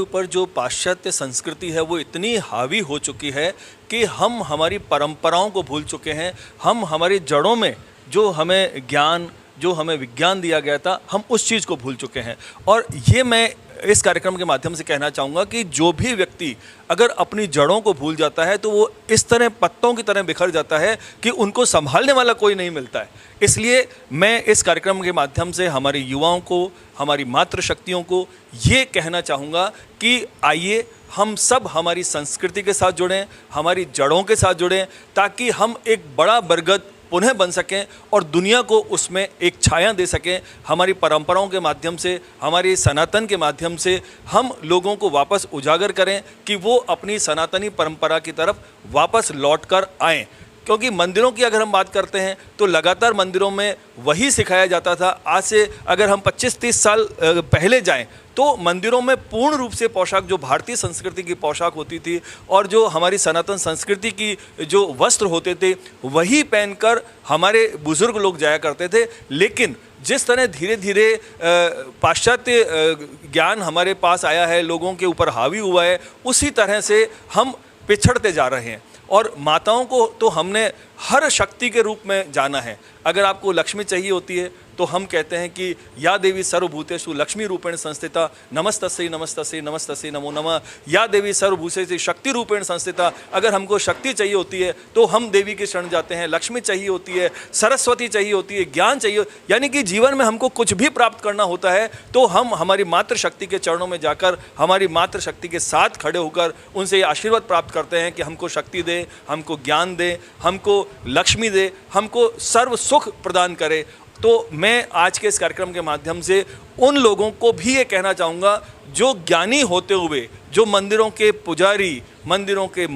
ऊपर जो पाश्चात्य संस्कृति है वो इतनी हावी हो चुकी है कि हम हमारी परंपराओं को भूल चुके हैं। हम हमारी जड़ों में जो हमें ज्ञान, जो हमें विज्ञान दिया गया था, हम उस चीज़ को भूल चुके हैं। और ये मैं इस कार्यक्रम के माध्यम से कहना चाहूँगा कि जो भी व्यक्ति अगर अपनी जड़ों को भूल जाता है तो वो इस तरह पत्तों की तरह बिखर जाता है कि उनको संभालने वाला कोई नहीं मिलता है। इसलिए मैं इस कार्यक्रम के माध्यम से हमारे युवाओं को, हमारी मातृशक्तियों को ये कहना चाहूँगा कि आइए हम सब हमारी संस्कृति के साथ जुड़ें, हमारी जड़ों के साथ जुड़ें, ताकि हम एक बड़ा बरगद पुनः बन सकें और दुनिया को उसमें एक छाया दे सकें। हमारी परंपराओं के माध्यम से, हमारी सनातन के माध्यम से हम लोगों को वापस उजागर करें कि वो अपनी सनातनी परंपरा की तरफ वापस लौट कर आएँ। क्योंकि मंदिरों की अगर हम बात करते हैं तो लगातार मंदिरों में वही सिखाया जाता था। आज से अगर हम 25-30 साल पहले जाएं तो मंदिरों में पूर्ण रूप से पोशाक, जो भारतीय संस्कृति की पोशाक होती थी और जो हमारी सनातन संस्कृति की जो वस्त्र होते थे वही पहनकर हमारे बुजुर्ग लोग जाया करते थे। लेकिन जिस तरह धीरे धीरे पाश्चात्य ज्ञान हमारे पास आया है, लोगों के ऊपर हावी हुआ है, उसी तरह से हम पिछड़ते जा रहे हैं। और माताओं को तो हमने हर शक्ति के रूप में जाना है। अगर आपको लक्ष्मी चाहिए होती है तो हम कहते हैं कि या देवी सर्वभूतेषु लक्ष्मी रूपेण संस्थिता नमस्तस्यै नमस्तस्यै नमस्तस्यै नमो नमः। या देवी सर्वभूतेषु शक्ति रूपेण संस्थिता। अगर हमको शक्ति चाहिए होती है तो हम देवी की शरण जाते हैं। लक्ष्मी चाहिए होती है, सरस्वती चाहिए होती है, ज्ञान चाहिए, यानी कि जीवन में हमको कुछ भी प्राप्त करना होता है तो हम हमारी मातृशक्ति के चरणों में जाकर, हमारी मातृशक्ति के साथ खड़े होकर उनसे ये आशीर्वाद प्राप्त करते हैं कि हमको शक्ति दे, हमको ज्ञान दे, हमको लक्ष्मी दे, हमको सर्व सुख प्रदान करे। तो मैं आज के इस कार्यक्रम के माध्यम से उन लोगों को भी ये कहना चाहूँगा जो ज्ञानी होते हुए, जो मंदिरों के पुजारी, मंदिरों के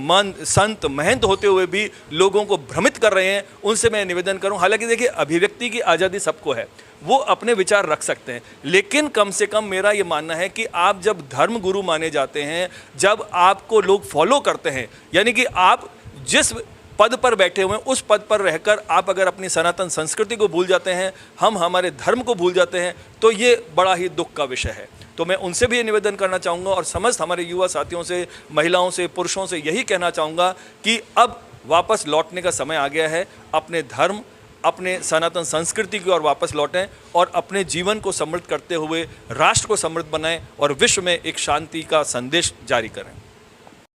संत महंत होते हुए भी लोगों को भ्रमित कर रहे हैं, उनसे मैं निवेदन करूं। हालांकि देखिए, अभिव्यक्ति की आज़ादी सबको है, वो अपने विचार रख सकते हैं, लेकिन कम से कम मेरा ये मानना है कि आप जब धर्म गुरु माने जाते हैं, जब आपको लोग फॉलो करते हैं, यानी कि आप जिस पद पर बैठे हुए हैं उस पद पर रहकर आप अगर अपनी सनातन संस्कृति को भूल जाते हैं, हम हमारे धर्म को भूल जाते हैं, तो ये बड़ा ही दुख का विषय है। तो मैं उनसे भी ये निवेदन करना चाहूँगा और समस्त हमारे युवा साथियों से, महिलाओं से, पुरुषों से यही कहना चाहूँगा कि अब वापस लौटने का समय आ गया है। अपने धर्म, अपने सनातन संस्कृति की ओर वापस लौटें और अपने जीवन को समृद्ध करते हुए राष्ट्र को समृद्ध बनाएं और विश्व में एक शांति का संदेश जारी करें।